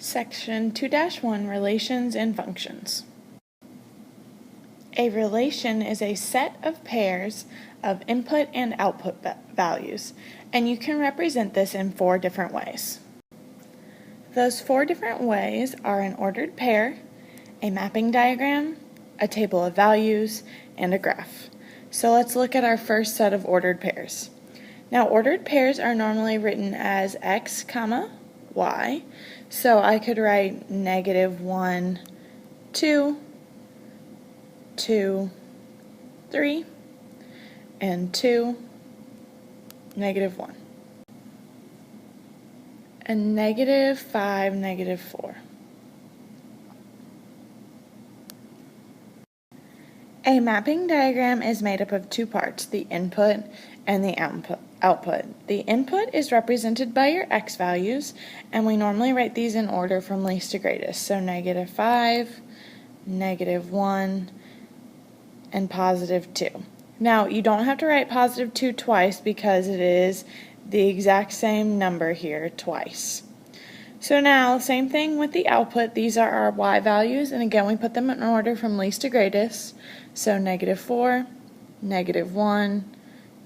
Section 2-1, Relations and Functions. A relation is a set of pairs of input and output values, and you can represent this in 4 different ways. Those 4 different ways are an ordered pair, a mapping diagram, a table of values, and a graph. So let's look at our first set of ordered pairs. Now, ordered pairs are normally written as x, y, so I could write -1, 2, 2, 3, and 2, -1, and -5, -4. A mapping diagram is made up of 2 parts, the input and the output. The input is represented by your x values, and we normally write these in order from least to greatest. So -5, -1, and +2. Now, you don't have to write +2 twice because it is the exact same number here twice. So now, same thing with the output. These are our y values, and again, we put them in order from least to greatest. So -4, -1,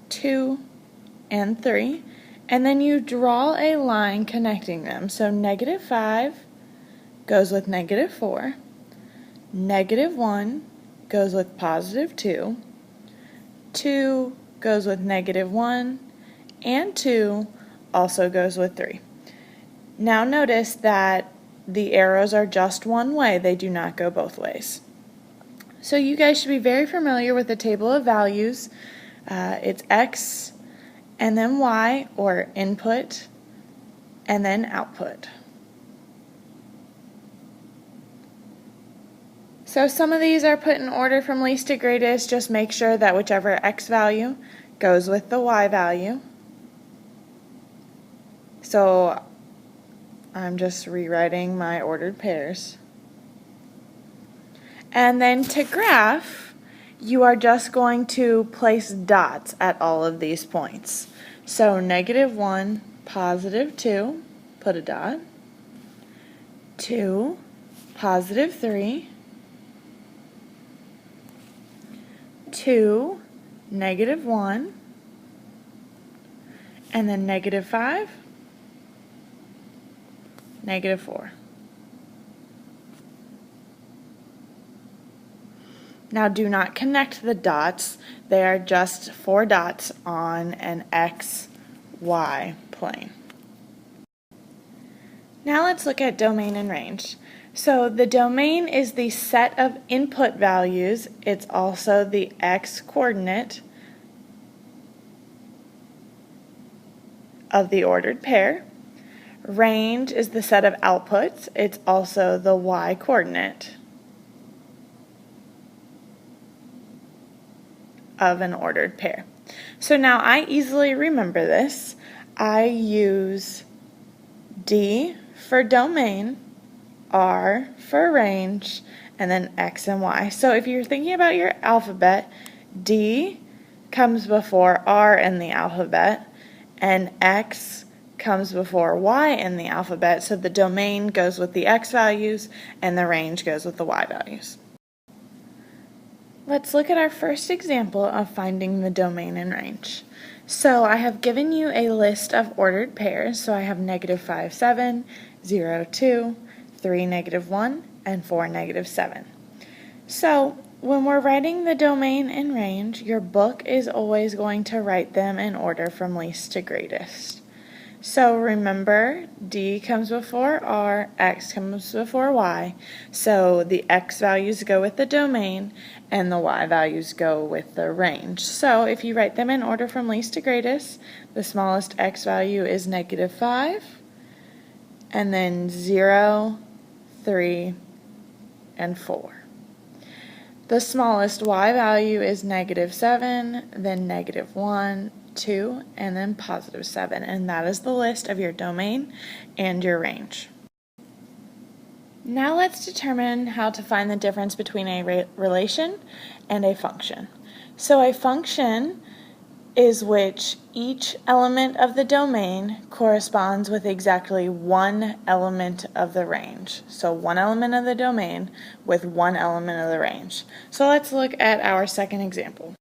2, and 3. And then you draw a line connecting them. So -5 goes with -4, -1 goes with +2, 2 goes with -1, and 2 also goes with 3. Now notice that the arrows are just one way, they do not go both ways. So you guys should be very familiar with the table of values. It's x and then y, or input, and then output. So some of these are put in order from least to greatest. Just make sure that whichever x value goes with the y value. So I'm just rewriting my ordered pairs. And then to graph, you are just going to place dots at all of these points. So -1, +2, put a dot. 2, +3, 2, -1, and then -5, -4. Now do not connect the dots, they are just 4 dots on an x, y plane. Now let's look at domain and range. So the domain is the set of input values, it's also the x coordinate of the ordered pair. Range is the set of outputs, it's also the y coordinate of an ordered pair. So now I easily remember this. I use D for domain, R for range, and then X and Y. So if you're thinking about your alphabet, D comes before R in the alphabet, and X comes before Y in the alphabet, so the domain goes with the X values and the range goes with the Y values. Let's look at our first example of finding the domain and range. So I have given you a list of ordered pairs, so I have -5, 7, 0, 2, 3, -1, and 4, -7. So when we're writing the domain and range, your book is always going to write them in order from least to greatest. So remember, D comes before R, X comes before Y, so the X values go with the domain and the Y values go with the range. So if you write them in order from least to greatest, the smallest X value is -5, and then 0, 3, and 4. The smallest Y value is -7, then -1, 2, and then +7, and that is the list of your domain and your range. Now let's determine how to find the difference between a relation and a function. So a function is which each element of the domain corresponds with exactly one element of the range. So one element of the domain with one element of the range. So let's look at our second example.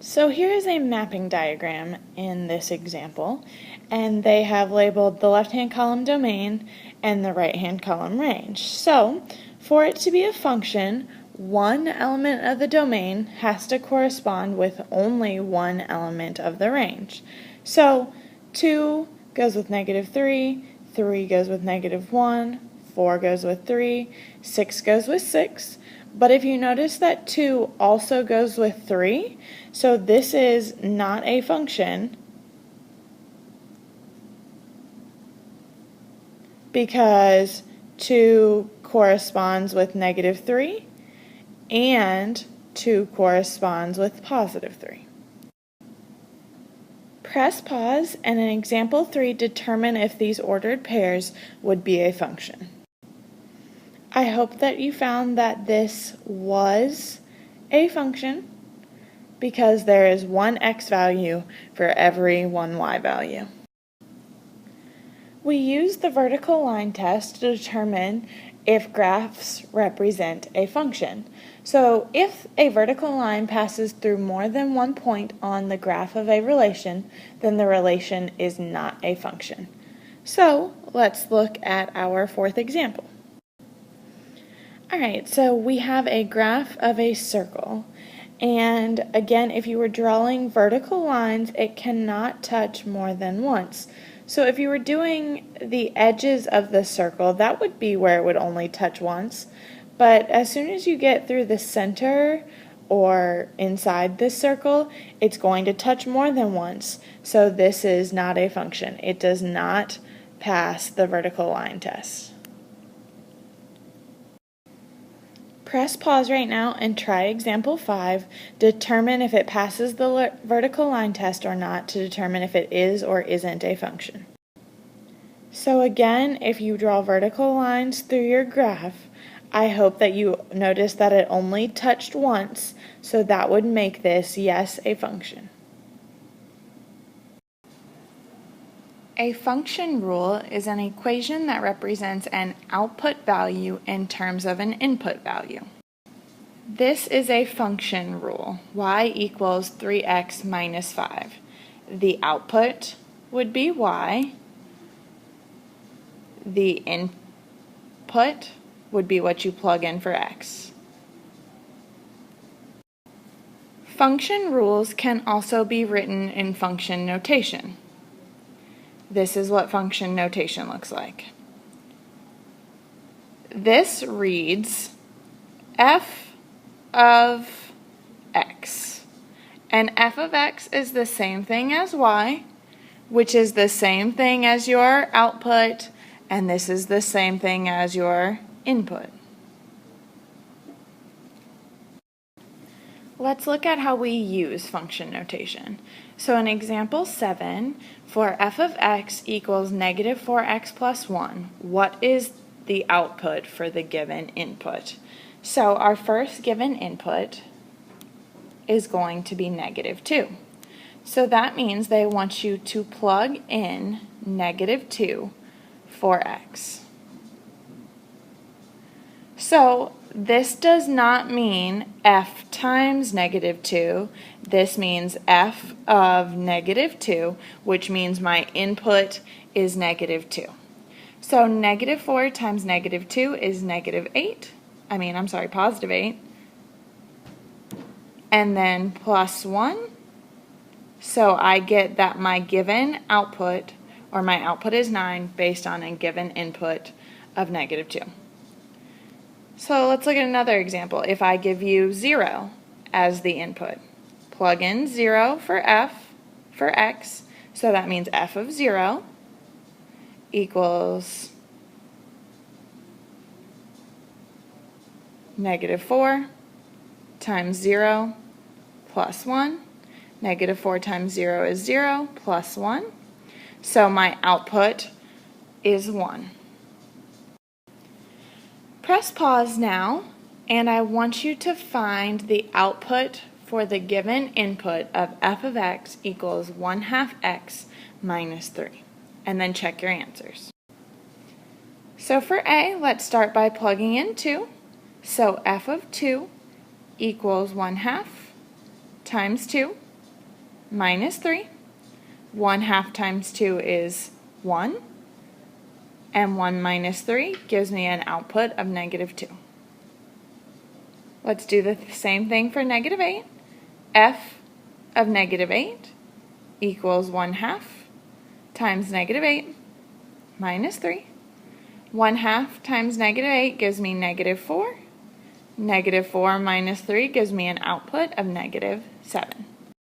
So here is a mapping diagram in this example, and they have labeled the left-hand column domain and the right-hand column range. So for it to be a function, one element of the domain has to correspond with only one element of the range. So 2 goes with -3, 3 goes with -1, 4 goes with 3, 6 goes with 6. But if you notice that 2 also goes with 3, so this is not a function because 2 corresponds with -3 and 2 corresponds with +3. Press pause and in example 3 determine if these ordered pairs would be a function. I hope that you found that this was a function because there is one x value for every one y value. We use the vertical line test to determine if graphs represent a function. So if a vertical line passes through more than one point on the graph of a relation, then the relation is not a function. So let's look at our fourth example. Alright, so we have a graph of a circle, and again, if you were drawing vertical lines, it cannot touch more than once. So if you were doing the edges of the circle, that would be where it would only touch once, but as soon as you get through the center or inside this circle, it's going to touch more than once. So this is not a function. It does not pass the vertical line test. Press pause right now and try example 5. Determine if it passes the vertical line test or not to determine if it is or isn't a function. So again, if you draw vertical lines through your graph, I hope that you notice that it only touched once, so that would make this, yes, a function. A function rule is an equation that represents an output value in terms of an input value. This is a function rule, y equals 3x minus 5. The output would be y. The input would be what you plug in for x. Function rules can also be written in function notation. This is what function notation looks like. This reads f of x. And f of x is the same thing as y, which is the same thing as your output, and this is the same thing as your input. Let's look at how we use function notation. So in example 7, for f of x equals -4x plus 1, what is the output for the given input? So our first given input is going to be -2. So that means they want you to plug in -2 for x. So this does not mean f times -2. This means f of -2, which means my input is -2. So -4 times -2 is positive 8. And then plus 1. So I get that my given output, or my output is 9, based on a given input of -2. So let's look at another example. If I give you 0 as the input, plug in 0 for x, so that means f of 0 equals -4 times 0 plus 1. -4 times 0 is 0 plus 1. So my output is 1. Press pause now, and I want you to find the output for the given input of f of x equals 1/2 x minus 3, and then check your answers. So for A, let's start by plugging in 2. So f of 2 equals 1/2 times 2 minus 3. 1/2 times 2 is 1, and 1 minus 3 gives me an output of -2. Let's do the same thing for -8. F of -8 equals 1/2 times -8 minus 3. 1/2 times -8 gives me -4. -4 minus 3 gives me an output of -7.